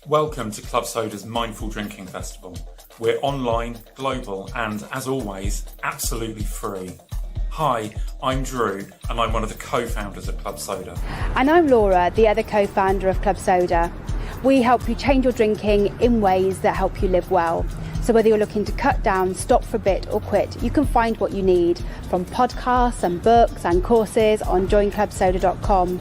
Welcome to Club Soda's Mindful Drinking Festival. We're online, global, and as always, absolutely free. Hi, I'm Drew, and I'm one of the co-founders of Club Soda. And I'm Laura, the other co-founder of Club Soda. We help you change your drinking in ways that help you live well. So whether you're looking to cut down, stop for a bit, or quit, you can find what you need from podcasts and books and courses on joinclubsoda.com.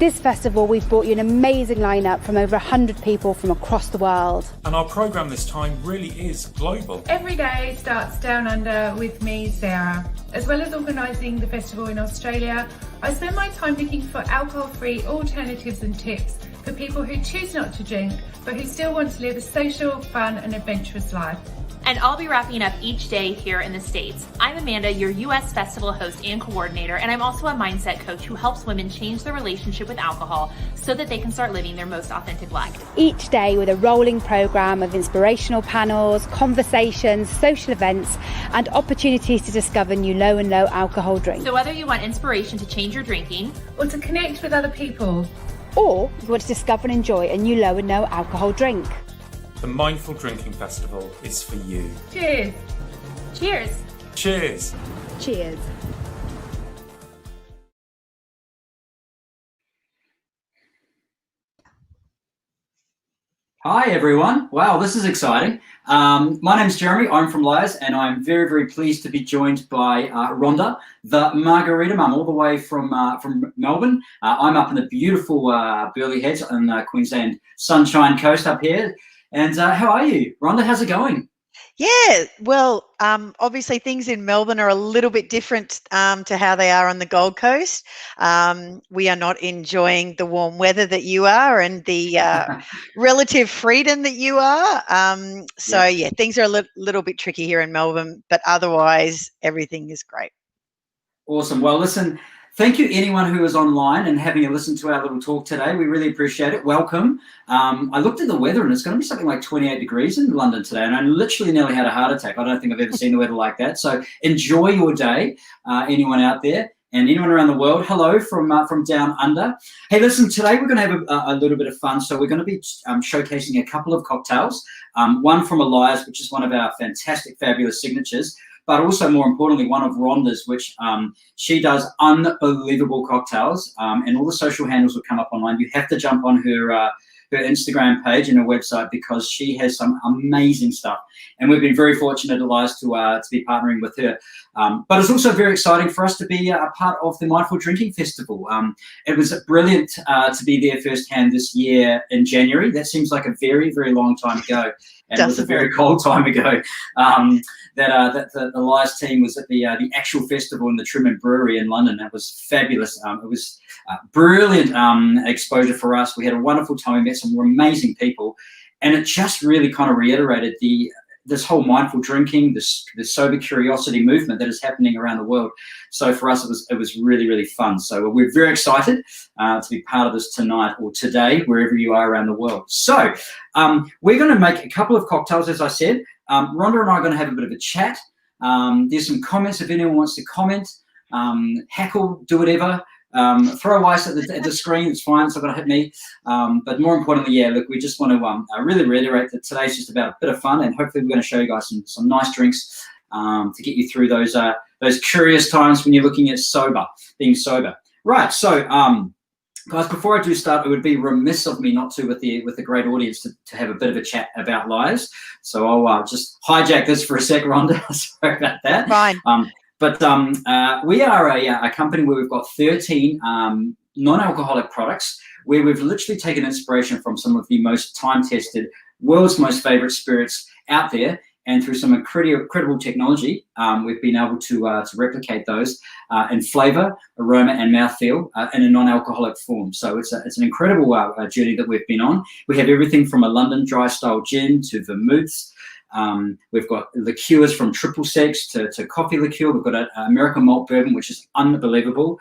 This festival, we've brought you an amazing lineup from over 100 people from across the world. And our programme this time really is global. Every day starts down under with me, Sarah. As well as organising the festival in Australia, I spend my time looking for alcohol-free alternatives and tips for people who choose not to drink, but who still want to live a social, fun and adventurous life. And I'll be wrapping up each day here in the States. I'm Amanda, your US festival host and coordinator, and I'm also a mindset coach who helps women change their relationship with alcohol so that they can start living their most authentic life. Each day with a rolling programme of inspirational panels, conversations, social events, and opportunities to discover new low and low alcohol drinks. So whether you want inspiration to change your drinking, Or to connect with other people, or you want to discover and enjoy a new low and no alcohol drink, The Mindful Drinking Festival is for you. cheers! cheers! Cheers! cheers. Hi everyone. Wow, this is exciting. My name's Jeremy, I'm from Lyre, and I'm very, very pleased to be joined by Rhonda, the Margarita Mum, all the way from Melbourne. I'm up in the beautiful Burleigh Heads on the Queensland Sunshine Coast up here. And how are you? Rhonda, how's it going? Yeah, well, obviously things in Melbourne are a little bit different to how they are on the Gold Coast. We are not enjoying the warm weather that you are and the relative freedom that you are. Yeah, things are a little bit tricky here in Melbourne, but otherwise everything is great. Awesome. Well, listen, thank you anyone who is online and having a listen to our little talk today. We really appreciate it. Welcome. I looked at the weather and it's going to be something like 28 degrees in London today, and I literally nearly had a heart attack. I don't think I've ever seen the weather like that. So enjoy your day, anyone out there and anyone around the world. Hello from down under. Hey, listen, today we're going to have a little bit of fun. So we're going to be showcasing a couple of cocktails, one from Lyre, which is one of our fantastic, fabulous signatures, but also more importantly, one of Rhonda's, which she does unbelievable cocktails, and all the social handles will come up online. You have to jump on her Instagram page and her website because she has some amazing stuff. And we've been very fortunate at Lyre to be partnering with her. But it's also very exciting for us to be a part of the Mindful Drinking Festival. It was brilliant to be there firsthand this year in January. That seems like a very, very long time ago. And it was a very cold time ago that the Lyre team was at the actual festival in the Trim Brewery in London. That was fabulous. It was brilliant exposure for us. We had a wonderful time. We met some amazing people, and it just really kind of reiterated this whole mindful drinking, this sober curiosity movement that is happening around the world. So for us, it was really, really fun. So we're very excited to be part of this tonight or today, wherever you are around the world. So we're going to make a couple of cocktails, as I said. Rhonda and I are going to have a bit of a chat. There's some comments if anyone wants to comment. Heckle, do whatever. Throw ice at the screen, it's fine, it's not going to hit me. But more importantly, yeah, look, we just want to really reiterate that today's just about a bit of fun, and hopefully we're going to show you guys some nice drinks to get you through those curious times when you're looking at being sober. Right, so guys, before I do start, it would be remiss of me not to, with the great audience, to have a bit of a chat about Lyre. So I'll just hijack this for a sec, Rhonda. Sorry about that. Fine. But we are a company where we've got 13 non-alcoholic products, where we've literally taken inspiration from some of the most time-tested, world's most favorite spirits out there, and through some incredible technology, we've been able to replicate those in flavor, aroma, and mouthfeel in a non-alcoholic form. So it's an incredible journey that we've been on. We have everything from a London dry style gin to vermouths. We've got liqueurs from triple sex to coffee liqueur. We've got an American malt bourbon, which is unbelievable.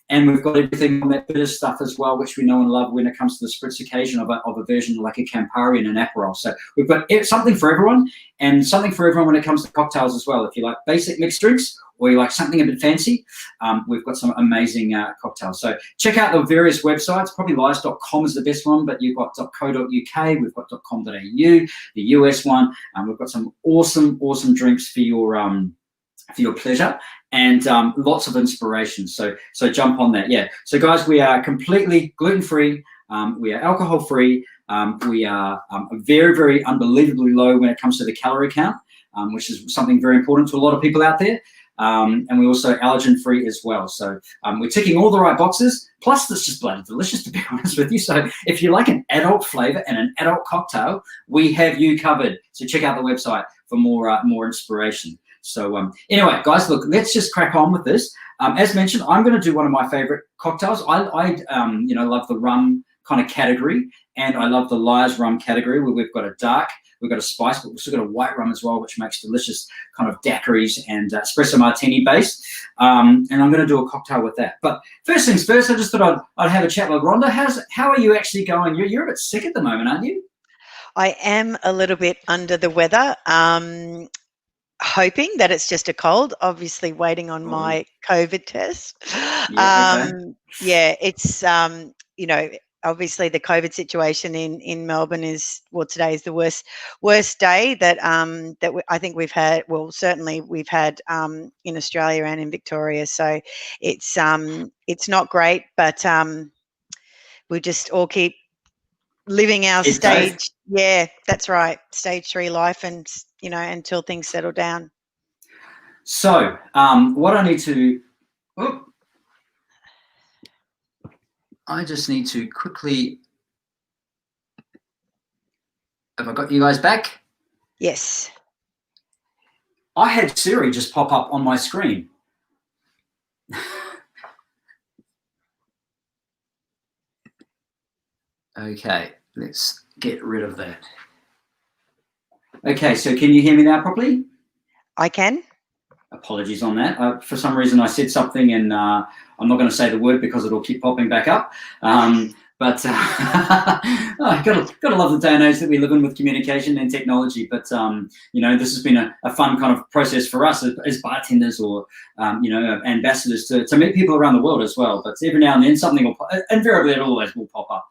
And we've got everything on that bitter stuff as well, which we know and love when it comes to the spritz occasion of a version like a Campari and an Aperol. So we've got something for everyone, and something for everyone when it comes to cocktails as well. If you like basic mixed drinks, or you like something a bit fancy, we've got some amazing cocktails. So check out the various websites. Probably lyre.com is the best one, but you've got .co.uk, we've got .com.au, the US one. We've got some awesome drinks for your pleasure, and lots of inspiration. So jump on that. Yeah. So guys, we are completely gluten-free. We are alcohol-free. We are very, very unbelievably low when it comes to the calorie count, which is something very important to a lot of people out there. And we're also allergen-free as well. So we're ticking all the right boxes. Plus, it's just bloody delicious, to be honest with you. So if you like an adult flavor and an adult cocktail, we have you covered. So check out the website for more inspiration. So anyway, guys, look, let's just crack on with this. As mentioned, I'm going to do one of my favorite cocktails. I love the rum kind of category, and I love the Lyre's rum category, where we've got a dark, we've got a spice, but we've also got a white rum as well, which makes delicious kind of daiquiris and espresso martini base. And I'm going to do a cocktail with that. But first things first, I just thought I'd have a chat with Rhonda. How are you actually going? You're a bit sick at the moment, aren't you? I am a little bit under the weather. Hoping that it's just a cold, obviously waiting on my COVID test. Yeah, okay. Yeah, it's, obviously the COVID situation in Melbourne is, well, today is the worst day that I think we've had. Well, certainly we've had in Australia and in Victoria. So it's not great, but we just all keep living our stage. Yeah, that's right. Stage 3 life, and until things settle down. So what I need to, I just need to quickly, have I got you guys back? Yes. I had Siri just pop up on my screen. Okay, let's get rid of that. Okay, so can you hear me now properly? I can. Apologies on that. For some reason, I said something, and I'm not going to say the word because it'll keep popping back up. But gotta love the day and age that we live in with communication and technology. But this has been a fun kind of process for us as bartenders or ambassadors to meet people around the world as well. But every now and then something will invariably it always will pop up.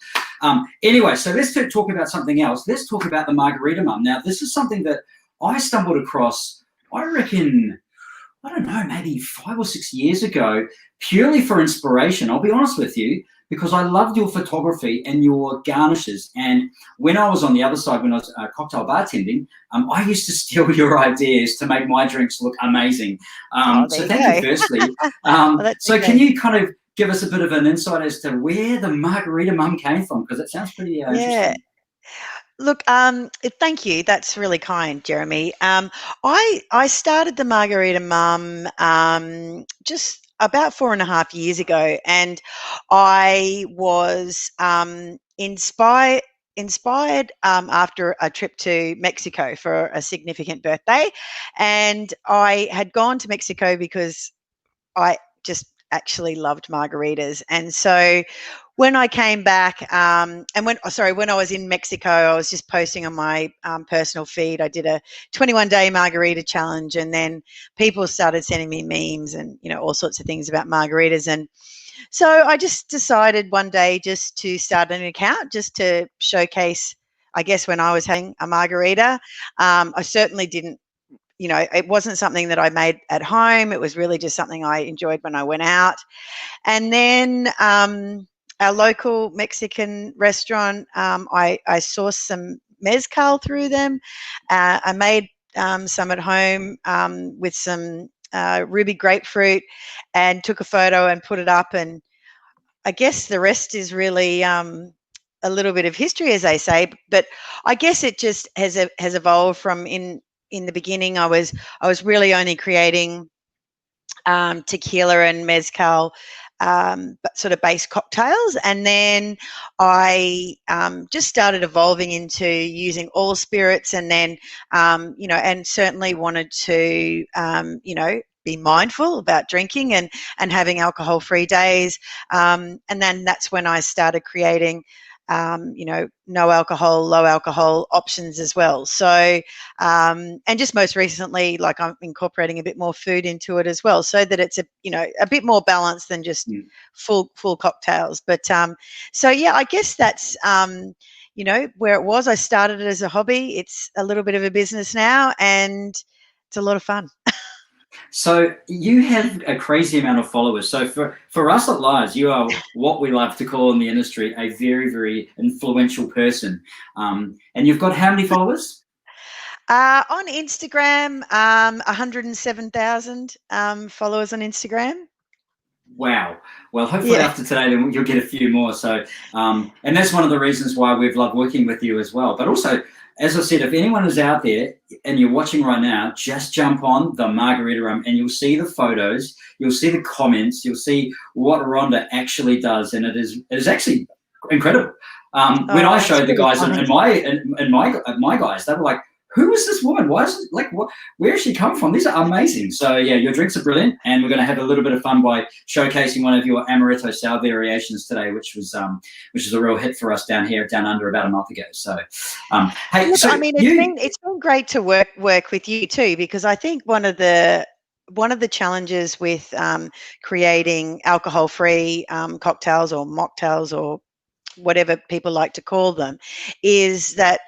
Anyway, so let's talk about something else. Let's talk about the Margarita Mum. Now, this is something that I stumbled across, I reckon, I don't know, maybe 5 or 6 years ago, purely for inspiration. I'll be honest with you, because I loved your photography and your garnishes. And when I was on the other side, when I was cocktail bartending, I used to steal your ideas to make my drinks look amazing. So thank you firstly. So can you kind of give us a bit of an insight as to where the Margarita Mum came from? Because it sounds pretty interesting. Look, thank you. That's really kind, Jeremy. I started the Margarita Mum just about 4.5 years ago, and I was inspired after a trip to Mexico for a significant birthday, and I had gone to Mexico because I just actually loved margaritas. And so when I came back, when I was in Mexico, I was just posting on my personal feed. I did a 21-day margarita challenge, and then people started sending me memes and all sorts of things about margaritas. And so I just decided one day just to start an account just to showcase, I guess, when I was having a margarita. I certainly didn't. It wasn't something that I made at home. It was really just something I enjoyed when I went out. And then our local Mexican restaurant, I sourced some mezcal through them. I made some at home with some ruby grapefruit, and took a photo and put it up. And I guess the rest is really a little bit of history, as they say. But I guess it just has evolved from in the beginning. I was really only creating tequila and mezcal sort of base cocktails, and then I just started evolving into using all spirits, and then and certainly wanted to be mindful about drinking and having alcohol-free days. And then that's when I started creating, no alcohol, low alcohol options as well. So, and just most recently, like I'm incorporating a bit more food into it as well, so that it's a bit more balanced than just full cocktails. But so yeah, I guess that's where it was. I started it as a hobby. It's a little bit of a business now, and it's a lot of fun. So you have a crazy amount of followers. So for us at Lyre, you are what we love to call in the industry a very, very influential person. And you've got how many followers? On Instagram, 107,000 followers on Instagram. Wow. Well, hopefully after today, then you'll get a few more. So, and that's one of the reasons why we've loved working with you as well. But also, as I said, if anyone is out there and you're watching right now, just jump on the Margarita Mum and you'll see the photos, you'll see the comments, you'll see what Rhonda actually does, and it is actually incredible. When I showed the guys and my guys, they were like, "Who is this woman? Why is it like what? Where has she come from? These are amazing." So yeah, your drinks are brilliant, and we're going to have a little bit of fun by showcasing one of your amaretto sour variations today, which is a real hit for us down under about a month ago. So, hey, so I mean, it's been great to work with you too, because I think one of the challenges with creating alcohol-free cocktails or mocktails or whatever people like to call them is that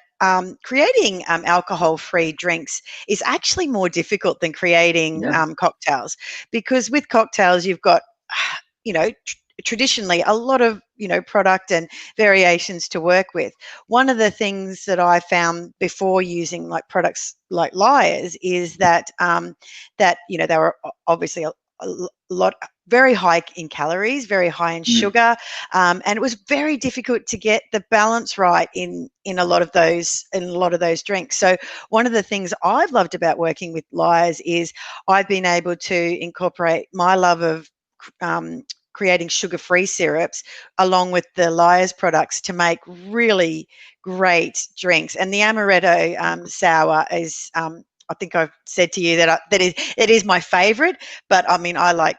creating alcohol-free drinks is actually more difficult than creating cocktails, because with cocktails you've got, traditionally a lot of product and variations to work with. One of the things that I found before using like products like Lyre's is that they were obviously a lot very high in calories, very high in sugar, and it was very difficult to get the balance right in a lot of those drinks. So one of the things I've loved about working with Lyre's is I've been able to incorporate my love of creating sugar-free syrups along with the Lyre's products to make really great drinks. And the amaretto sour is I think I've said to you that it is my favorite, but I mean I like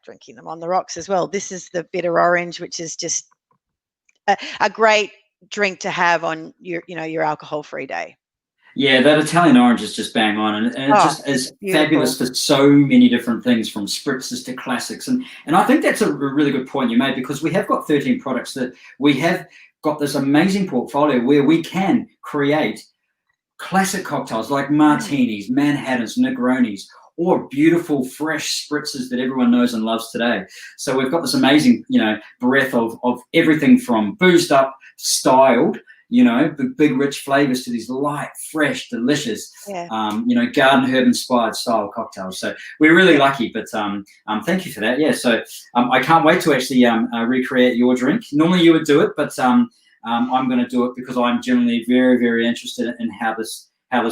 drinking them on the rocks as well. This is the bitter orange, which is just a great drink to have on your alcohol-free day. Yeah, that Italian orange is just bang on, and it just is beautiful. Fabulous for so many different things, from spritzes to classics. And I think that's a really good point you made, because we have got 13 products that we have got this amazing portfolio where we can create classic cocktails like martinis, Manhattans, Negronis, or beautiful fresh spritzes that everyone knows and loves today. So we've got this amazing, breadth of everything from boozed up, styled, big rich flavors, to these light, fresh, delicious, garden herb inspired style cocktails. So we're really lucky, but thank you for that. Yeah, so I can't wait to actually recreate your drink. Normally you would do it, but I'm going to do it because I'm generally very, very interested in how this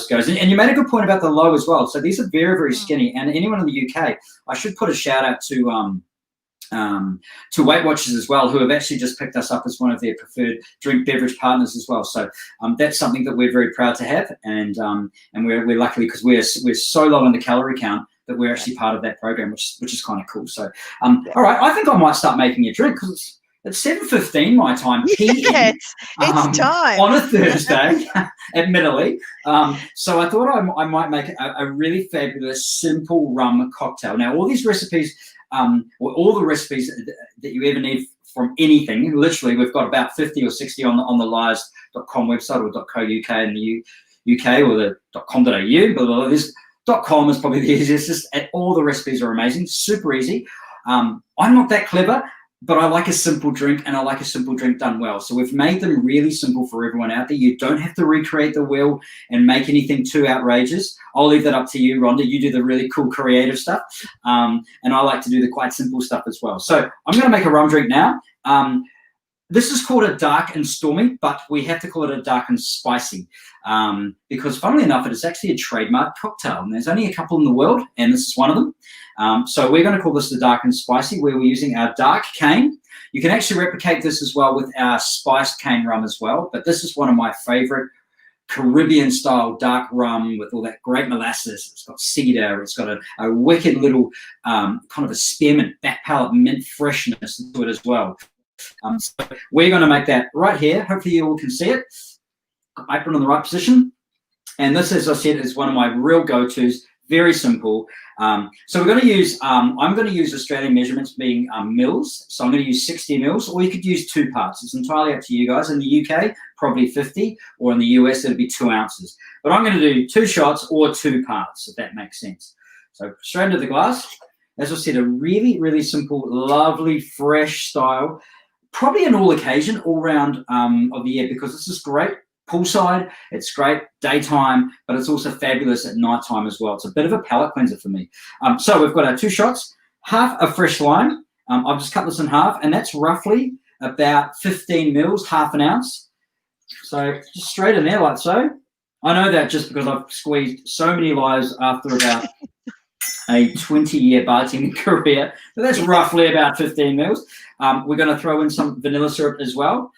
goes. And you made a good point about the low as well. So these are very, very skinny. And anyone in the UK, I should put a shout out to Weight Watchers as well, who have actually just picked us up as one of their preferred drink beverage partners as well. So that's something that we're very proud to have, and we're lucky because we're so low on the calorie count that we're actually part of that program, which is kind of cool. So all right, I think I might start making a drink, because it's 7:15 my time, PM. Yeah, it's time. On a Thursday, admittedly. So I thought I might make a really fabulous, simple rum cocktail. Now, all these recipes, all the recipes that you ever need from anything, literally, we've got about 50 or 60 on the lyres.com website, or .co.uk in the UK, or the .com.au. But this .com is probably the easiest. All the recipes are amazing, super easy. I'm not that clever, but I like a simple drink, and I like a simple drink done well. So we've made them really simple for everyone out there. You don't have to recreate the wheel and make anything too outrageous. I'll leave that up to you, Rhonda. You do the really cool creative stuff, and I like to do the quite simple stuff as well. So I'm going to make a rum drink now. This is called a dark and stormy, but we have to call it a dark and spicy, because funnily enough, it is actually a trademark cocktail, and there's only a couple in the world, and this is one of them. So we're going to call this the dark and spicy, where we're using our dark cane. You can actually replicate this as well with our spiced cane rum as well, but this is one of my favorite Caribbean style dark rum with all that great molasses. It's got cedar. It's got a wicked little kind of a spearmint, back palate mint freshness to it as well. So we're going to make that right here. Hopefully you all can see it. I put it in the right position. And this, as I said, is one of my real go-tos. Very simple. So we're going to use, I'm going to use Australian measurements being mils. So I'm going to use 60 mils, or you could use 2 parts. It's entirely up to you guys. In the UK, probably 50, or in the US, it'll be 2 ounces. But I'm going to do 2 shots or 2 parts, if that makes sense. So straight into the glass. As I said, a really, really simple, lovely, fresh style. Probably an all occasion, all round of the year, because this is great. Poolside, it's great daytime, but it's also fabulous at nighttime as well. It's a bit of a palate cleanser for me. So we've got our 2 shots, half a fresh lime. I've just cut this in half, and that's roughly about 15 mils, half an ounce. So just straight in there like so. I know that just because I've squeezed so many lives after about a 20-year bartending career. So that's roughly about 15 mils. We're going to throw in some vanilla syrup as well.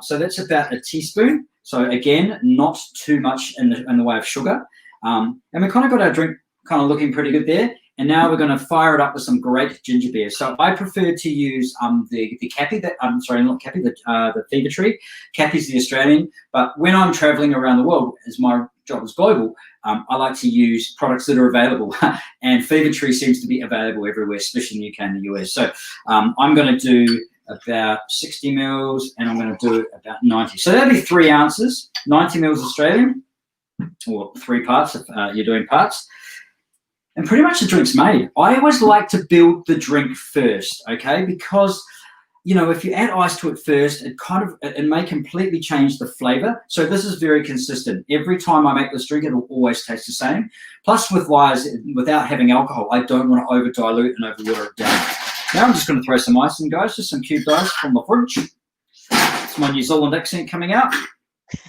So that's about a teaspoon. So again, not too much in the way of sugar. And we kind of got our drink kind of looking pretty good there. And now we're going to fire it up with some great ginger beer. So I prefer to use the Cappy, the Fever Tree. Cappy's the Australian. But when I'm traveling around the world, as my job is global, I like to use products that are available. And Fever Tree seems to be available everywhere, especially in the UK and the US. So I'm going to do about 60 mils, and I'm going to do about 90. So that'll be 3 ounces, 90 mils Australian, or 3 parts if you're doing parts. And pretty much the drink's made. I always like to build the drink first, okay? Because, you know, if you add ice to it first, it may completely change the flavor. So this is very consistent. Every time I make this drink, it'll always taste the same. Plus with Lyre's, without having alcohol, I don't want to over dilute and over water it down. Now I'm just going to throw some ice in, guys, just some cubed ice from the fridge. It's my New Zealand accent coming out.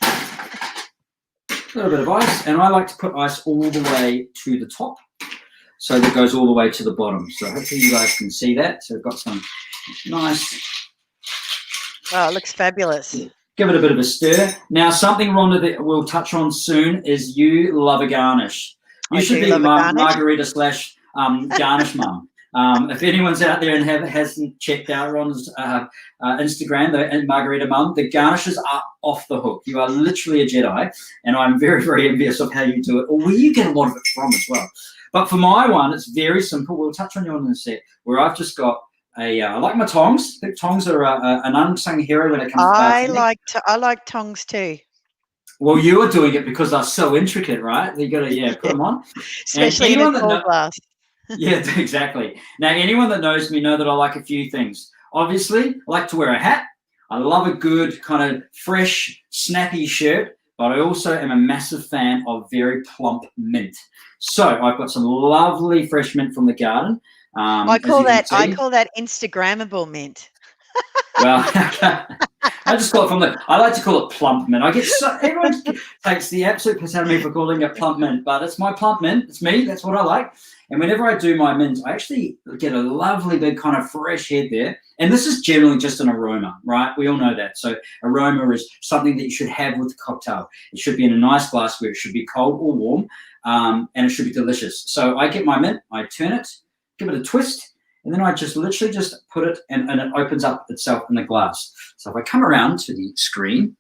A little bit of ice, and I like to put ice all the way to the top, so that goes all the way to the bottom. So hopefully you guys can see that. So we've got some nice. Oh, it looks fabulous. Give it a bit of a stir. Now, something, Rhonda, that we'll touch on soon is you love a garnish. You should be Margarita / garnish mum. If anyone's out there and hasn't checked out Ron's Instagram, and Margarita Mum, the garnishes are off the hook. You are literally a Jedi, and I'm very, very envious of how you do it, or where you get a lot of it from as well. But for my one, it's very simple. We'll touch on you in a sec, where I've just got I like my tongs. I think tongs are an unsung hero when it comes to I like tongs too. Well, you are doing it because they're so intricate, right? You got to put them on. Especially in a tall glass. Yeah, exactly. Now, anyone that knows me know that I like a few things. Obviously, I like to wear a hat. I love a good kind of fresh, snappy shirt, but I also am a massive fan of very plump mint. So I've got some lovely fresh mint from the garden. I call that Instagrammable mint. Well, I just call it I like to call it plump mint. Everyone takes the absolute piss out of me for calling it plump mint, but it's my plump mint. It's me. That's what I like. And whenever I do my mint, I actually get a lovely big kind of fresh head there. And this is generally just an aroma, right? We all know that. So aroma is something that you should have with the cocktail. It should be in a nice glass where it should be cold or warm, and it should be delicious. So I get my mint, I turn it, give it a twist, and then I just literally just put it, and it opens up itself in the glass. So if I come around to the screen,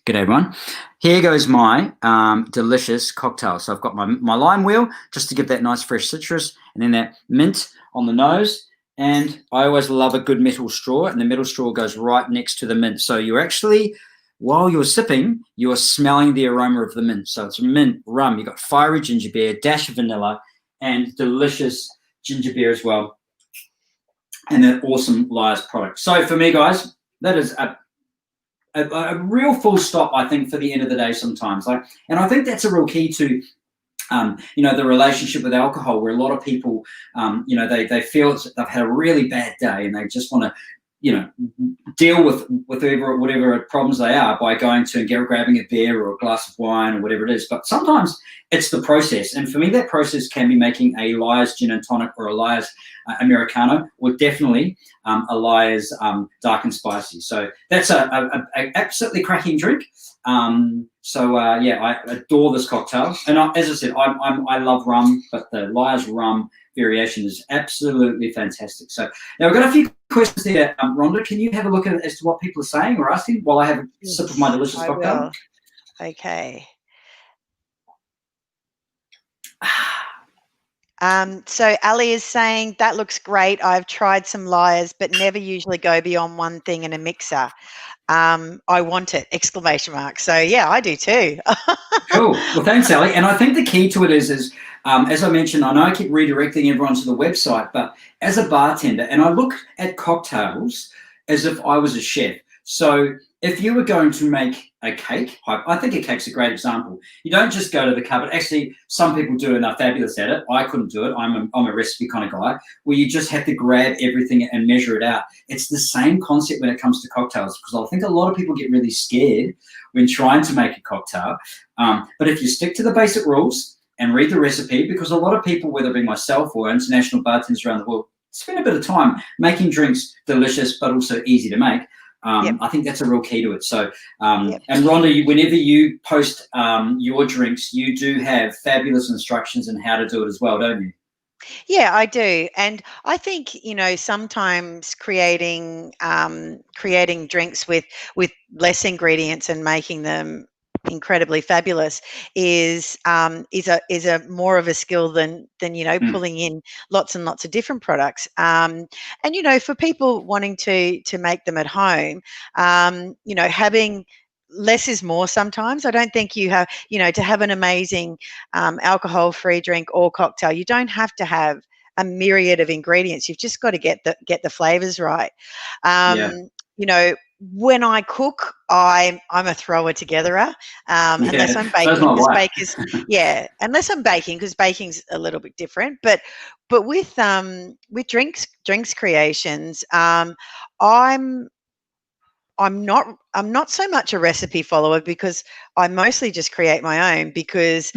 good everyone. Here goes my delicious cocktail. So I've got my lime wheel just to give that nice fresh citrus, and then that mint on the nose. And I always love a good metal straw, and the metal straw goes right next to the mint. So you're actually, while you're sipping, you are smelling the aroma of the mint. So it's mint, rum, you've got fiery ginger beer, dash of vanilla, and delicious ginger beer as well. And an awesome Lyre's product. So for me, guys, that is a real full stop, I think, for the end of the day sometimes. And I think that's a real key to, the relationship with alcohol, where a lot of people, they feel they've had a really bad day and they just want to, deal with whatever problems they are by going to and grabbing a beer or a glass of wine or whatever it is. But sometimes it's the process. And for me, that process can be making a Lyre's gin and tonic or a Lyre's Americano, or definitely a Lyre's dark and spicy. So that's a absolutely cracking drink. I adore this cocktail. And as I said, I love rum, but the Lyre's rum variation is absolutely fantastic. So now we've got a few questions there. Rhonda, can you have a look at it as to what people are saying or asking while I have a sip of my delicious cocktail? Will. Okay. So Ali is saying, that looks great. I've tried some Lyres, but never usually go beyond one thing in a mixer. I want it, ! So yeah, I do too. Cool. Well, thanks, Ali. And I think the key to it is as I mentioned, I know I keep redirecting everyone to the website, but as a bartender, and I look at cocktails as if I was a chef. So if you were going to make a cake, I think a cake's a great example. You don't just go to the cupboard. Actually, some people do and are fabulous at it. I couldn't do it. I'm a recipe kind of guy, where you just have to grab everything and measure it out. It's the same concept when it comes to cocktails, because I think a lot of people get really scared when trying to make a cocktail. But if you stick to the basic rules and read the recipe, because a lot of people, whether it be myself or international bartenders around the world, spend a bit of time making drinks delicious but also easy to make. I think that's a real key to it. So, and Rhonda, whenever you post your drinks, you do have fabulous instructions on how to do it as well, don't you? Yeah, I do. And I think, sometimes creating drinks with less ingredients and making them incredibly fabulous is a more of a skill than pulling in lots and lots of different products. And for people wanting to make them at home, having less is more sometimes. I don't think you have, to have an amazing alcohol-free drink or cocktail, you don't have to have a myriad of ingredients. You've just got to get the flavors right. When I cook, I'm a thrower togeretherer, unless I'm baking, unless I'm baking, because baking's a little bit different. But with drinks creations, I'm not so much a recipe follower, because I mostly just create my own, because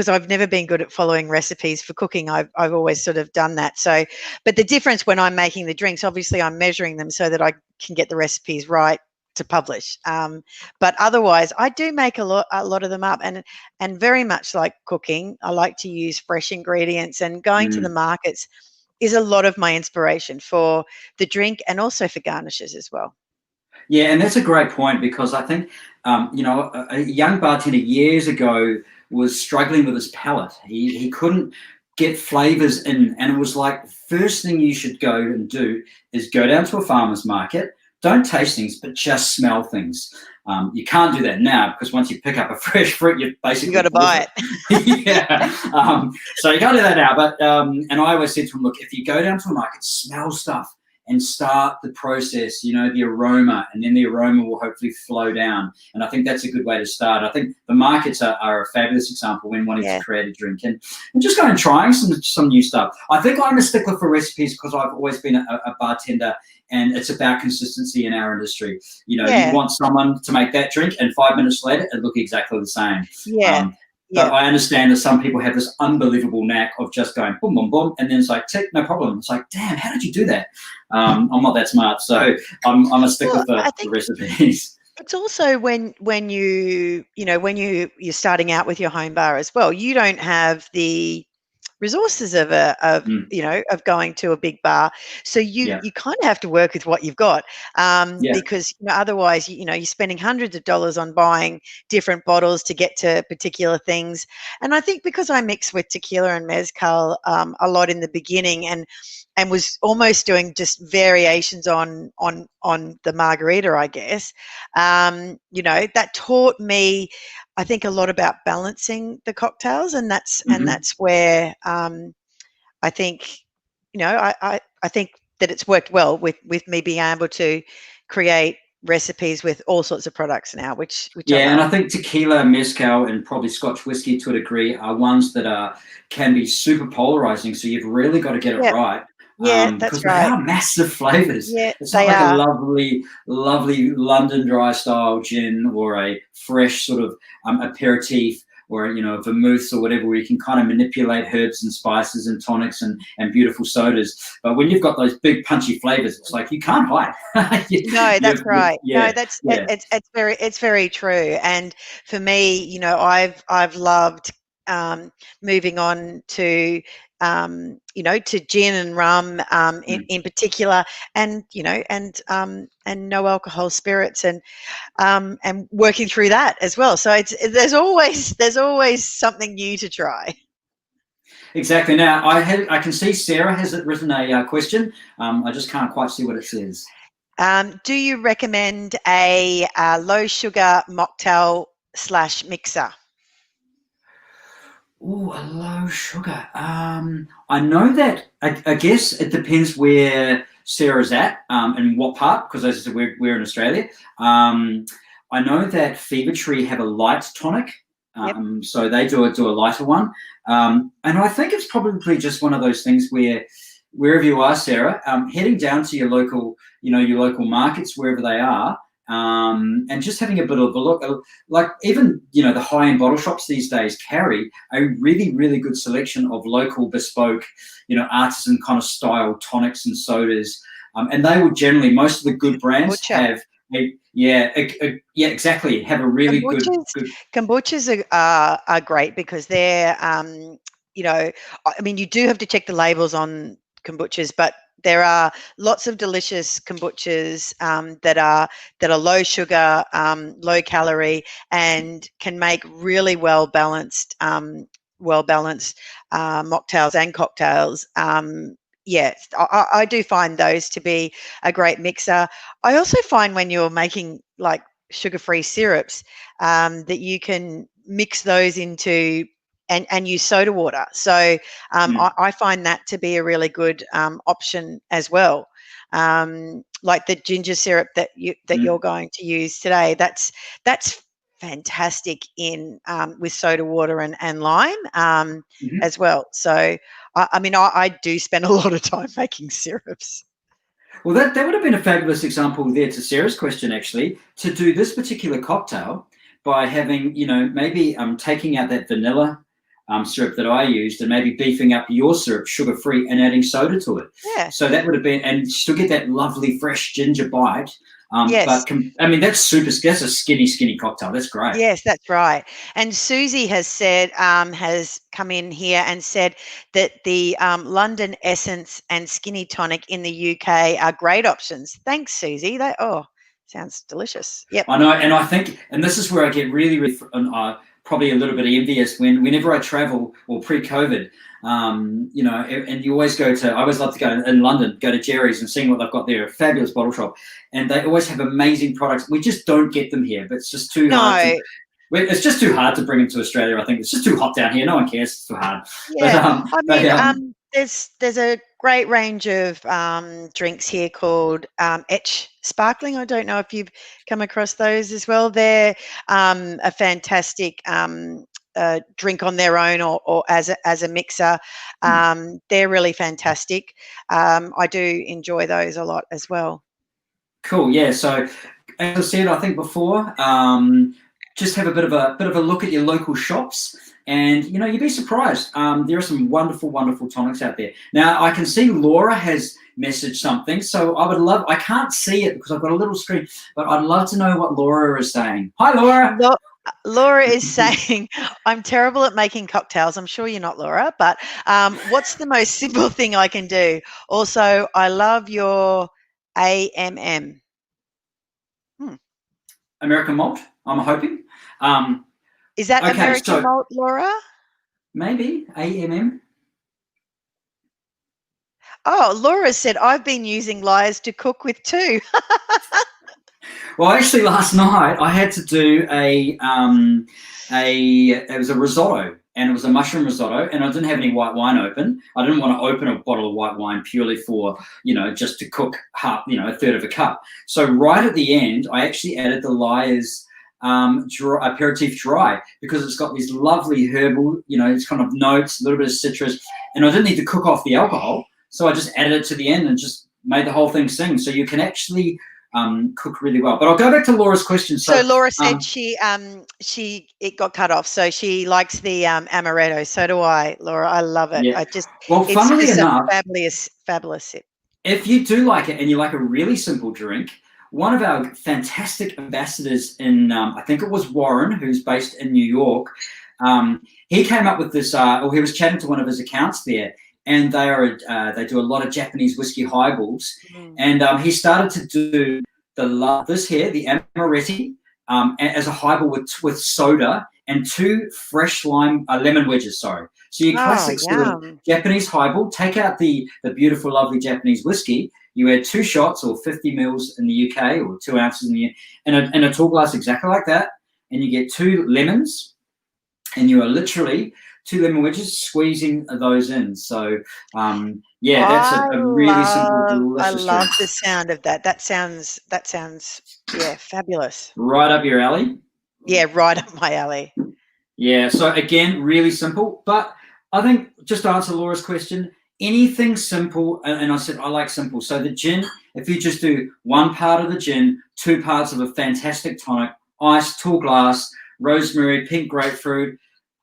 I've never been good at following recipes for cooking. I've always sort of done that. So, but the difference when I'm making the drinks, obviously I'm measuring them so that I can get the recipes right to publish. But otherwise, I do make a lot of them up, and very much like cooking, I like to use fresh ingredients, and going to the markets is a lot of my inspiration for the drink and also for garnishes as well. Yeah, and that's a great point, because I think, a young bartender years ago was struggling with his palate. He couldn't get flavors in, and it was like, first thing you should go and do is go down to a farmer's market. Don't taste things, but just smell things. You can't do that now, because once you pick up a fresh fruit, you basically got to buy it. So you can't do that now. But and I always said to him, look, if you go down to a market, smell stuff and start the process, the aroma, and then the aroma will hopefully flow down. And I think that's a good way to start. I think the markets are a fabulous example when wanting to create a drink, and just going and trying some new stuff. I think I'm a stickler for recipes, because I've always been a bartender, and it's about consistency in our industry. You want someone to make that drink, and 5 minutes later, it look exactly the same. But I understand that some people have this unbelievable knack of just going boom, boom, boom, and then it's like, tick, no problem. It's like, damn, how did you do that? I'm not that smart, so I'm a stickler for the recipes. It's also when you're starting out with your home bar as well. You don't have the resources of going to a big bar, so you kind of have to work with what you've got, because otherwise you're spending hundreds of dollars on buying different bottles to get to particular things. And I think because I mix with tequila and mezcal a lot in the beginning, and was almost doing just variations on the margarita, I guess, that taught me, I think, a lot about balancing the cocktails, and that's where I think I think that it's worked well with me being able to create recipes with all sorts of products now, which and I think tequila, mezcal, and probably Scotch whiskey to a degree are ones that can be super polarizing. So you've really got to get it right. Yeah, because that's they right. are massive flavours. Yeah, It's not they like a are. lovely London dry style gin or a fresh sort of aperitif or a vermouth or whatever, where you can kind of manipulate herbs and spices and tonics and beautiful sodas. But when you've got those big punchy flavours, it's like you can't hide. No, that's right. No, Yeah, that's yeah. it's very true. And for me, I've loved moving on to to gin and rum in particular, and and no alcohol spirits, and working through that as well. So there's always something new to try. Exactly. Now, I can see Sarah has written a question. I just can't quite see what it says. Do you recommend a low sugar mocktail / mixer? Oh, a low sugar. I know that. I guess it depends where Sarah's at and what part, because as I said, we're in Australia. I know that Fever Tree have a light tonic, so they do a lighter one, and I think it's probably just one of those things where wherever you are, Sarah, heading down to your local markets wherever they are. And just having a bit of a look, like even the high-end bottle shops these days carry a really, really good selection of local bespoke, artisan kind of style tonics and sodas, and they will generally, most of the good brands have exactly, have a really good. Kombuchas are great because they're I mean, you do have to check the labels on kombuchas, but there are lots of delicious kombuchas that are low sugar, low calorie, and can make really well balanced mocktails and cocktails. Yes, I do find those to be a great mixer. I also find when you're making like sugar-free syrups that you can mix those into and use soda water. So I find that to be a really good option as well. Like the ginger syrup that you're going to use today. That's fantastic in with soda water and lime as well. So I mean, I do spend a lot of time making syrups. Well, that would have been a fabulous example there to Sarah's question, actually, to do this particular cocktail by having, maybe taking out that vanilla syrup that I used and maybe beefing up your syrup sugar-free and adding soda to it. Yeah. So that would have been, and still get that lovely fresh ginger bite. Yes. But I mean, that's a skinny cocktail. That's great. Yes, that's right. And Susie has said, has come in here and said that the London Essence and Skinny Tonic in the UK are great options. Thanks, Susie. Sounds delicious. Yep. I know, and I think, and this is where I get really probably a little bit envious whenever I travel, or pre-COVID, and you always I always love to go in London, go to Jerry's and seeing what they've got there, a fabulous bottle shop, and they always have amazing products. We just don't get them here, but it's just too hard. It's just too hard to bring them to Australia. I think it's just too hot down here. No one cares. It's too hard. Yeah, there's a great range of drinks here called Etch Sparkling. I don't know if you've come across those as well. They're a fantastic drink on their own or as a mixer. They're really fantastic. I do enjoy those a lot as well. Cool. Yeah. So as I said, I think before, just have a bit of a look at your local shops. And, you'd be surprised. There are some wonderful, wonderful tonics out there. Now, I can see Laura has messaged something. So I can't see it because I've got a little screen, but I'd love to know what Laura is saying. Hi, Laura. Laura is saying, I'm terrible at making cocktails. I'm sure you're not, Laura, but what's the most simple thing I can do? Also, I love your AMM. American malt, I'm hoping. Is that American malt, Laura? Maybe AMM. Oh, Laura said, I've been using Lyres to cook with too. Well, actually, last night I had to do it was a risotto, and it was a mushroom risotto, and I didn't have any white wine open. I didn't want to open a bottle of white wine purely for, just to cook half, a third of a cup. So right at the end, I actually added the Lyre's aperitif dry, because it's got these lovely herbal, it's kind of notes, a little bit of citrus, and I didn't need to cook off the alcohol. So I just added it to the end and just made the whole thing sing. So you can actually cook really well. But I'll go back to Laura's question. So Laura said it got cut off. So she likes the amaretto. So do I, Laura. I love it. Yeah. It's funnily just enough, a fabulous sip. if you do like it and you like a really simple drink, one of our fantastic ambassadors in, I think it was Warren, who's based in New York, he came up with this, or he was chatting to one of his accounts there, and they do a lot of Japanese whiskey highballs, and he started to do the amaretti as a highball with soda and 2 fresh lemon wedges. Sorry, so your classic sort of Japanese highball. Take out the beautiful, lovely Japanese whiskey. You add 2 shots or 50 mils in the UK, or 2 ounces in the in a tall glass exactly like that, and you get 2 lemons, and you are literally 2 lemon wedges, squeezing those in. So that's a really simple, delicious I love drink. the sound of that. That sounds fabulous. Right up your alley. Yeah, right up my alley. Yeah. So again, really simple. But I think, just to answer Laura's question, anything simple, and I said I like simple. So the gin, if you just do 1 part of the gin, 2 parts of a fantastic tonic, ice, tall glass, rosemary, pink grapefruit,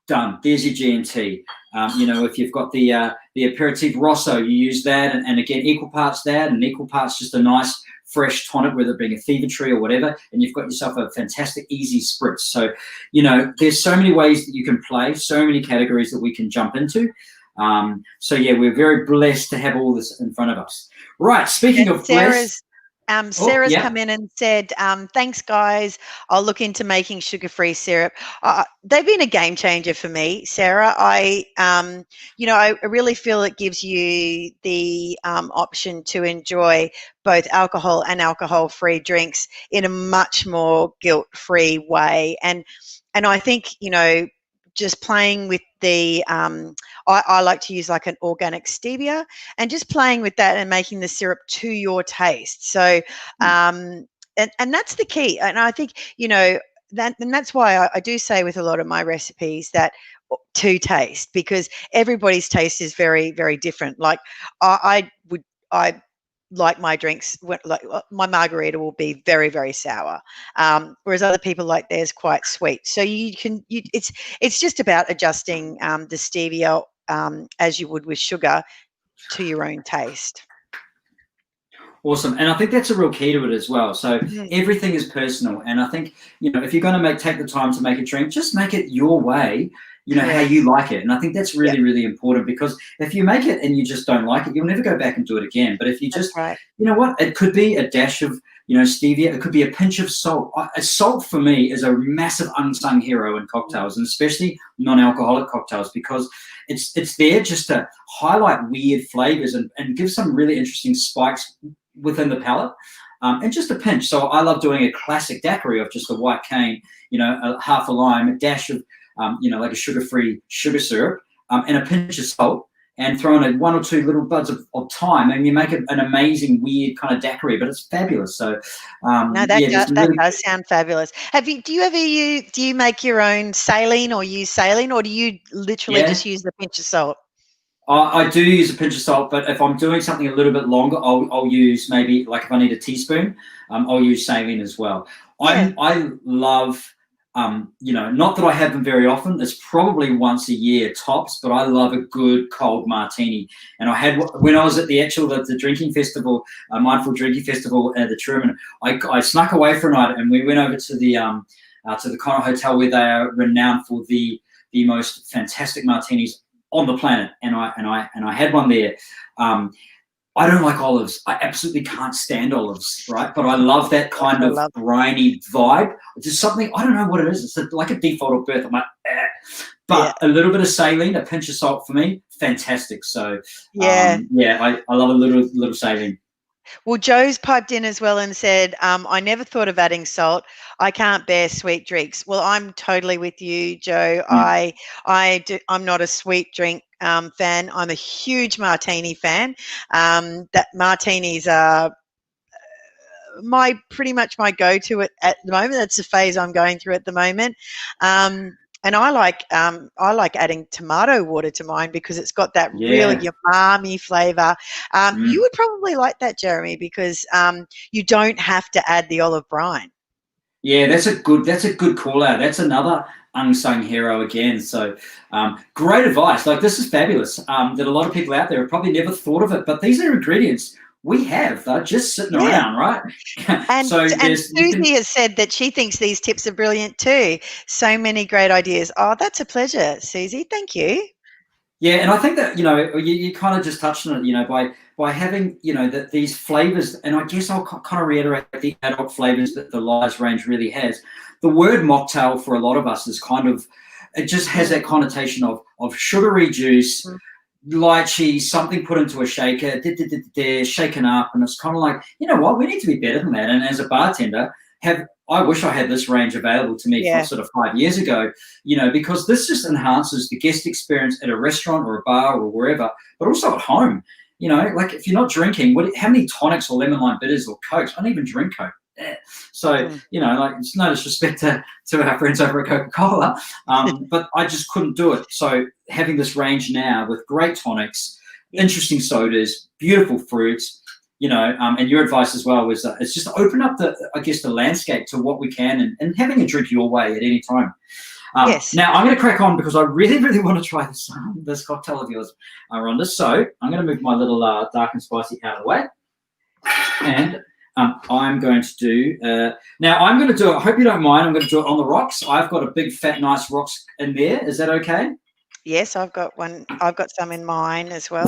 done. There's your G&T. If you've got the aperitif rosso, you use that, and again, equal parts that and equal parts just a nice fresh tonic, whether it be a fever tree or whatever, and you've got yourself a fantastic easy spritz. So, there's so many ways that you can play, so many categories that we can jump into. We're very blessed to have all this in front of us. Right, speaking of blessed. Sarah's come in and said, thanks, guys. I'll look into making sugar-free syrup. They've been a game changer for me, Sarah. I really feel it gives you the option to enjoy both alcohol and alcohol-free drinks in a much more guilt-free way. And I think, just playing with the I like to use like an organic stevia, and just playing with that and making the syrup to your taste. So and that's the key. And I think that's why I do say with a lot of my recipes that to taste, because everybody's taste is very, very different. Like I like my drinks, like my margarita will be very, very sour, whereas other people like theirs quite sweet. So it's just about adjusting the stevia as you would with sugar to your own taste. Awesome. And I think that's a real key to it as well. So everything is personal, and I think if you're going to take the time to make a drink, just make it your way, how you like it. And I think that's really, really important, because if you make it and you just don't like it, you'll never go back and do it again. But if you just, it could be a dash of, stevia, it could be a pinch of salt. Salt for me is a massive unsung hero in cocktails, and especially non-alcoholic cocktails, because it's there just to highlight weird flavors and give some really interesting spikes within the palate. And just a pinch. So I love doing a classic daiquiri of just a white cane, a half a lime, a dash of like a sugar-free sugar syrup, and a pinch of salt, and throw in 1 or 2 little buds of thyme, and you make an amazing, weird kind of daiquiri, but it's fabulous. So, that does sound fabulous. Do you make your own saline, or use saline, or do you literally just use the pinch of salt? I do use a pinch of salt, but if I'm doing something a little bit longer, I'll use maybe, like if I need a teaspoon, I'll use saline as well. I love. Not that I have them very often. It's probably once a year tops, but I love a good cold martini. And I had, when I was at the drinking festival, Mindful Drinking Festival at the Truman, I snuck away for a night, and we went over to the Connor Hotel, where they are renowned for the most fantastic martinis on the planet. And I had one there. I don't like olives. I absolutely can't stand olives, right? But I love that kind of briny vibe. It's just something, I don't know what it is. It's like a default of birth. I'm like, But a little bit of saline, a pinch of salt for me, fantastic. So, I love a little saline. Well, Joe's piped in as well and said, I never thought of adding salt. I can't bear sweet drinks. Well, I'm totally with you, Joe. I'm not a sweet drink fan. I'm a huge martini fan. That martinis are pretty much my go-to at the moment. That's the phase I'm going through at the moment. And I like adding tomato water to mine because it's got that real umami flavour. You would probably like that, Jeremy, because you don't have to add the olive brine. Yeah, that's a good call out. That's another unsung hero again. So great advice. Like, this is fabulous. That a lot of people out there have probably never thought of it, but these are ingredients we have. They're just sitting around, right? And Susie has said that she thinks these tips are brilliant too. So many great ideas. Oh, that's a pleasure, Susie. Thank you. Yeah, and I think that, you kind of just touched on it, by having, these flavors, and I guess I'll kind of reiterate the adult flavors that the Lyre's range really has. The word mocktail for a lot of us is it just has that connotation of sugary juice, lychee, something put into a shaker, shaken up, and it's kind of like, you know what, we need to be better than that. And as a bartender, I wish I had this range available to me from sort of 5 years ago, because this just enhances the guest experience at a restaurant or a bar or wherever, but also at home. Like, if you're not drinking, how many tonics or lemon lime bitters or Cokes? I don't even drink Coke. So, like, it's no disrespect to our friends over at Coca-Cola, but I just couldn't do it. So having this range now with great tonics, interesting sodas, beautiful fruits, and your advice as well was it's just open up the landscape to what we can, and having a drink your way at any time. Now I'm going to crack on because I really, really want to try this cocktail of yours, Rhonda. So I'm going to move my little dark and spicy out of the way, and I'm going to do now. I'm going to do it. I hope you don't mind. I'm going to do it on the rocks. I've got a big, fat, nice rocks in there. Is that okay? Yes, I've got one. I've got some in mine as well.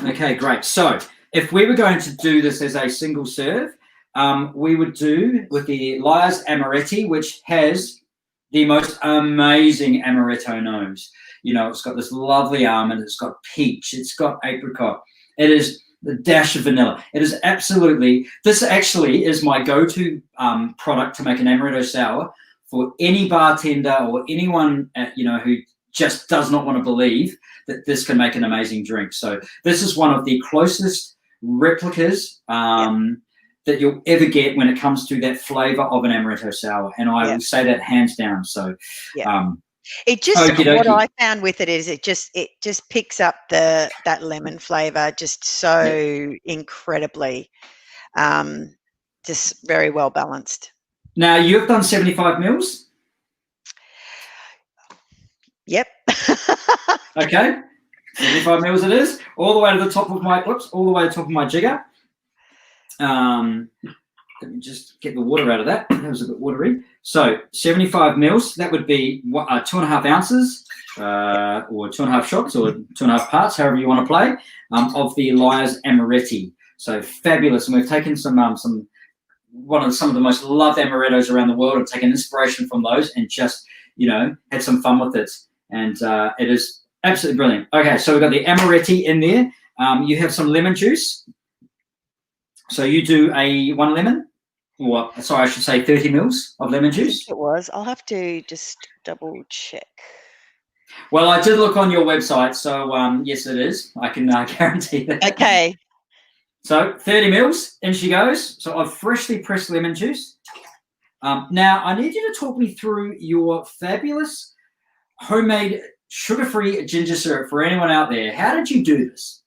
Okay, great. So if we were going to do this as a single serve, we would do with the Lyre's Amaretti, which has the most amazing amaretto nose. It's got this lovely almond, it's got peach, it's got apricot. It is the dash of vanilla. It is this actually is my go-to product to make an amaretto sour for any bartender or anyone, who just does not want to believe that this can make an amazing drink. So this is one of the closest replicas that you'll ever get when it comes to that flavor of an amaretto sour, and I will say that hands down. So it just what I found with it is it just picks up that lemon flavor just so incredibly, just very well balanced. Now you've done 75 mils. Yep. Okay, 75 mils it is, all the way to the top of my jigger. Let me just get the water out of that. That was a bit watery. So 75 mils, that would be 2.5 ounces, or 2.5 shots, or 2.5 parts, however you want to play, of the Lyre's Amaretti. So fabulous. And we've taken some of the most loved amarettos around the world and taken inspiration from those and just, had some fun with it. And it is absolutely brilliant. Okay, so we've got the Amaretti in there. You have some lemon juice. So you do 1 lemon, or sorry, I should say 30 mils of lemon juice. It was. I'll have to just double check. Well, I did look on your website, so yes, it is. I can guarantee that. Okay. So 30 mils, in she goes. So I've freshly pressed lemon juice. Now I need you to talk me through your fabulous homemade sugar-free ginger syrup for anyone out there. How did you do this?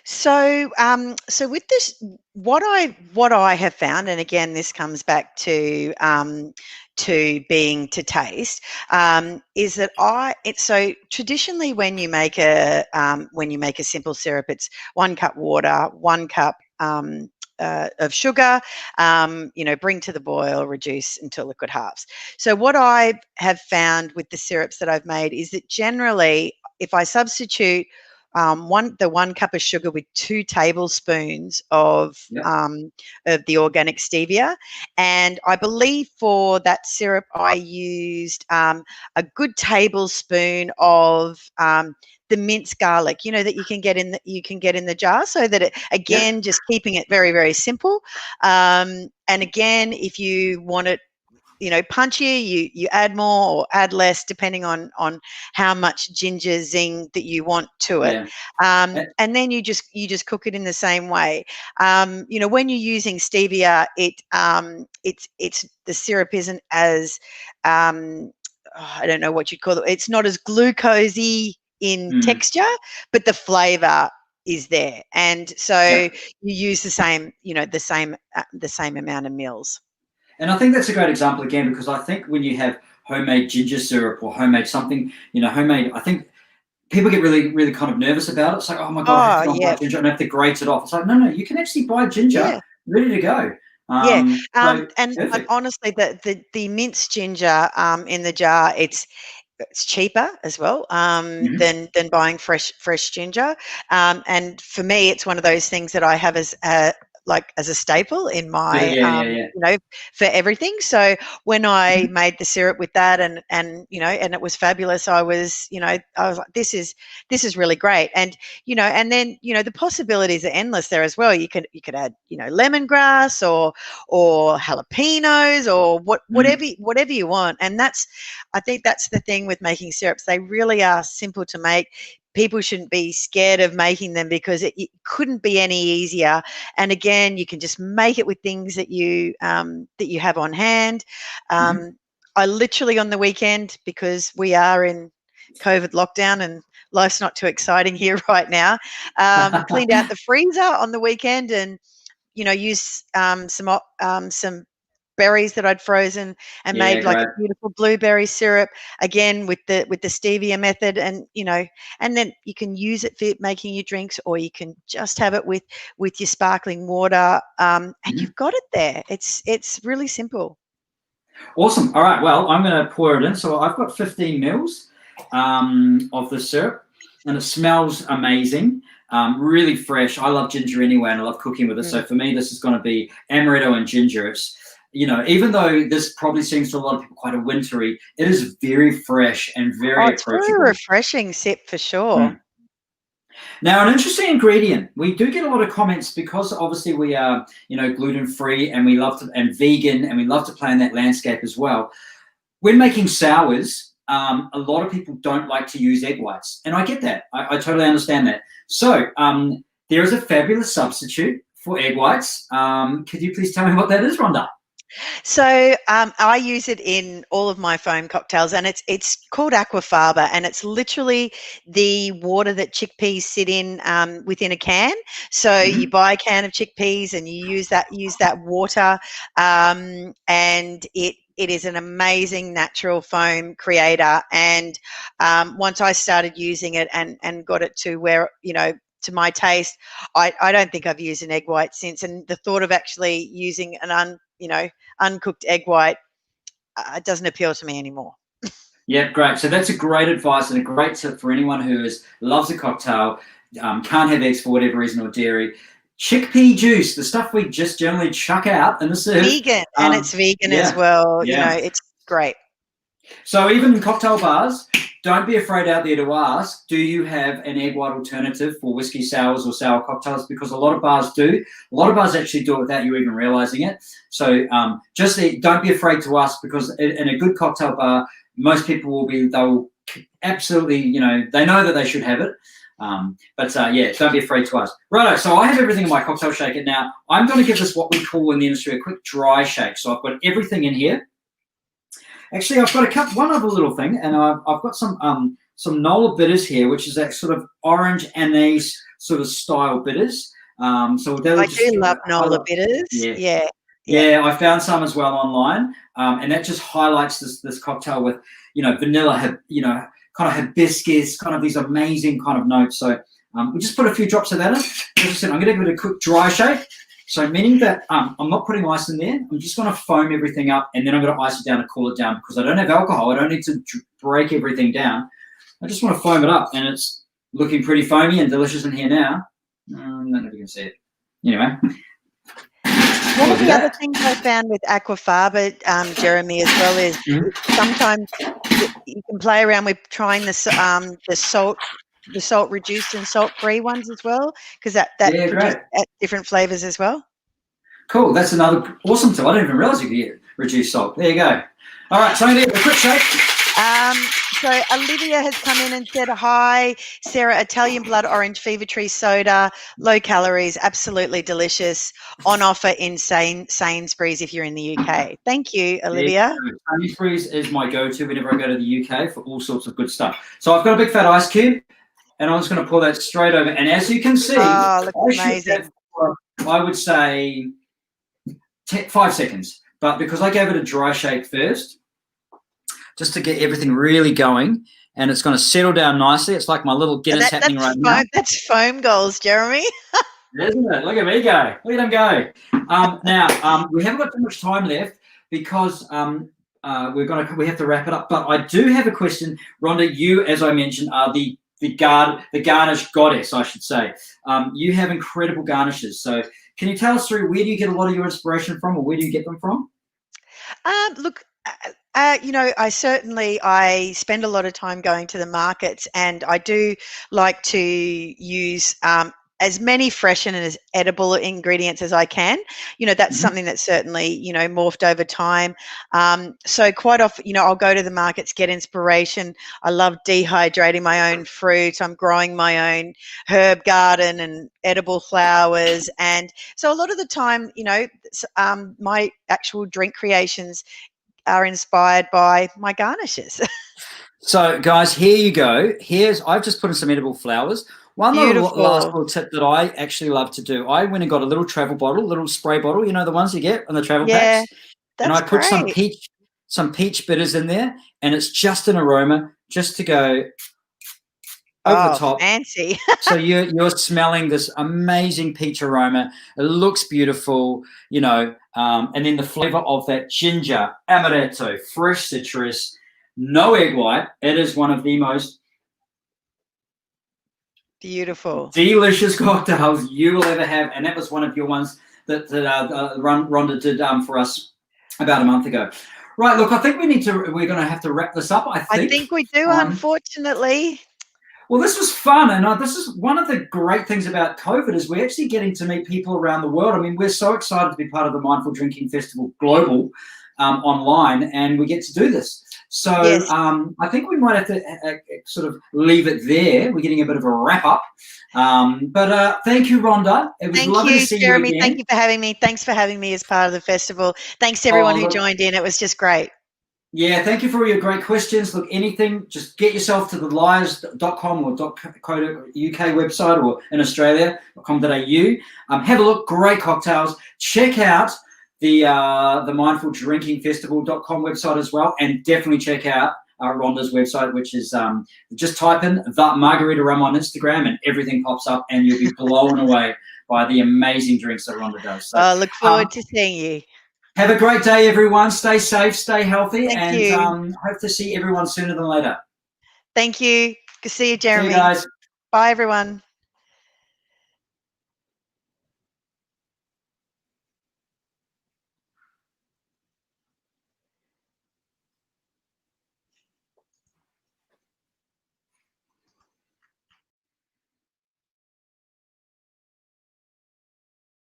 So, so with this, what I have found, and again, this comes back to being to taste, is that so traditionally when you make a simple syrup, it's 1 cup water, 1 cup of sugar, bring to the boil, reduce until liquid halves. So what I have found with the syrups that I've made is that generally, if I substitute the 1 cup of sugar with 2 tablespoons of the organic stevia, and I believe for that syrup I used a good tablespoon of the minced garlic, that you can get in the jar, so that it, again, just keeping it very, very simple. And again, if you want it, punchier, you add more or add less depending on how much ginger zing that you want to it. And then you just cook it in the same way. When you're using stevia, it's the syrup isn't as I don't know what you'd call it. It's not as glucosey in texture, but the flavour is there, and so you use the same, the same amount of mils. And I think that's a great example again, because I think when you have homemade ginger syrup or homemade something, homemade, I think people get really, really kind of nervous about it. It's like, oh my God, I have to buy ginger and I have to grate it off. It's like, no, you can actually buy ginger ready to go. And honestly, the minced ginger in the jar, it's cheaper as well than buying fresh ginger. And for me, it's one of those things that I have as a staple in my for everything. So when I made the syrup with that and it was fabulous, I was like, this is really great. And and then the possibilities are endless there as well. You could add lemongrass or jalapenos or whatever you want. And I think that's the thing with making syrups. They really are simple to make. People shouldn't be scared of making them because it couldn't be any easier. And again, you can just make it with things that you have on hand. I literally on the weekend, because we are in COVID lockdown and life's not too exciting here right now, cleaned out the freezer on the weekend and used some berries that I'd frozen and made like a beautiful blueberry syrup again with the stevia method, and and then you can use it for making your drinks, or you can just have it with your sparkling water, and you've got it there. It's really simple. Awesome. All right, well, I'm going to pour it in. So I've got 15 mils of the syrup, and it smells amazing. Really fresh. I love ginger anyway, and I love cooking with it. So for me, this is going to be amaretto and ginger. It's even though this probably seems to a lot of people quite a wintry, it is very fresh and very it's very refreshing sip for sure. Now, an interesting ingredient. We do get a lot of comments because obviously we are, gluten-free and we love to, and vegan, and we love to play in that landscape as well. When making sours, a lot of people don't like to use egg whites, and I get that. I totally understand that. So there is a fabulous substitute for egg whites. Could you please tell me what that is, Rhonda? So I use it in all of my foam cocktails, and it's called aquafaba, and it's literally the water that chickpeas sit in within a can. So you buy a can of chickpeas and you use that water, and it is an amazing natural foam creator. And once I started using it and got it to where to my taste, I don't think I've used an egg white since. And the thought of actually using an uncooked egg white doesn't appeal to me anymore. Yeah, great. So that's a great advice and a great tip for anyone who loves a cocktail, can't have eggs for whatever reason or dairy. Chickpea juice, the stuff we just generally chuck out in the soup. Vegan, and it's vegan as well. It's great. So even in cocktail bars, don't be afraid out there to ask, do you have an egg white alternative for whiskey sours or sour cocktails? Because a lot of bars do. A lot of bars actually do it without you even realizing it. So don't be afraid to ask, because in a good cocktail bar, most people they'll absolutely, they know that they should have it. Don't be afraid to ask. Righto, so I have everything in my cocktail shaker. Now, I'm going to give this what we call in the industry a quick dry shake. So I've got everything in here. Actually, I've got one other little thing, and I've got some Nola bitters here, which is that sort of orange anise sort of style bitters. I do love Nola bitters. Yeah, I found some as well online, and that just highlights this cocktail with vanilla, kind of hibiscus, kind of these amazing kind of notes. So we just put a few drops of that in. As I said, I'm going to give it a quick dry shake. So meaning that I'm not putting ice in there. I'm just going to foam everything up, and then I'm going to ice it down and cool it down, because I don't have alcohol. I don't need to break everything down. I just want to foam it up, and it's looking pretty foamy and delicious in here now. I don't know if you can see it. Anyway. One of the other things I found with aquafaba, Jeremy, as well, is sometimes you can play around with trying the salt reduced and salt free ones as well, because that produces different flavors as well. Cool, that's another awesome tip. I didn't even realize you could get reduced salt. There you go. All right, so I'm going to give it a quick shake. So Olivia has come in and said, hi, Sarah, Italian blood orange fever tree soda, low calories, absolutely delicious, on offer in Sainsbury's if you're in the UK. Thank you, Olivia. Sainsbury's is my go-to whenever I go to the UK for all sorts of good stuff. So I've got a big fat ice cube, and I'm just going to pour that straight over. And as you can see, looks amazing. I would say 5 seconds, but because I gave it a dry shake first, just to get everything really going, and it's going to settle down nicely. It's like my little Guinness happening right now. That's foam goals, Jeremy. Isn't it? Look at me go. Look at him go. Now, we haven't got too much time left because we have to wrap it up. But I do have a question. Rhonda, you, as I mentioned, are the garnish goddess, I should say. You have incredible garnishes. So can you tell us through where do you get a lot of your inspiration from, or where do you get them from? Look, I spend a lot of time going to the markets, and I do like to use as many fresh and as edible ingredients as I can. That's something that's certainly, morphed over time. So quite often, I'll go to the markets, get inspiration. I love dehydrating my own fruit. I'm growing my own herb garden and edible flowers. And so a lot of the time, my actual drink creations are inspired by my garnishes. So guys, here you go. I've just put in some edible flowers. One last little tip that I actually love to do, I went and got a little travel bottle, little spray bottle, the ones you get on the travel packs. And I put some peach bitters in there, and it's just an aroma just to go over the top. Fancy. So you're smelling this amazing peach aroma. It looks beautiful, and then the flavor of that ginger, amaretto, fresh citrus, no egg white. It is one of the most beautiful, delicious cocktails you will ever have, and that was one of your ones that Rhonda did for us about a month ago. Right, look, I think we're going to have to wrap this up. I think we do, unfortunately. Well, this was fun, and this is one of the great things about COVID is we're actually getting to meet people around the world. I mean, we're so excited to be part of the Mindful Drinking Festival Global online, and we get to do this. So yes. I think we might have to sort of leave it there. We're getting a bit of a wrap up. But thank you, Rhonda. It was lovely to see Jeremy. You again. Thank you for having me. Thanks for having me as part of the festival. Thanks to everyone who joined in. It was just great. Yeah, thank you for all your great questions. Look, anything, just get yourself to the lyres.com or .co.uk website, or in Australia, .com.au. Have a look, great cocktails. Check out the mindfuldrinkingfestival.com website as well, and definitely check out Rhonda's website, which is just type in the Margarita Rum on Instagram and everything pops up, and you'll be blown away by the amazing drinks that Rhonda does. So, look forward to seeing you. Have a great day, everyone. Stay safe, stay healthy, Thank you. Hope to see everyone sooner than later. Thank you. Good to see you, Jeremy. See you guys. Bye, everyone.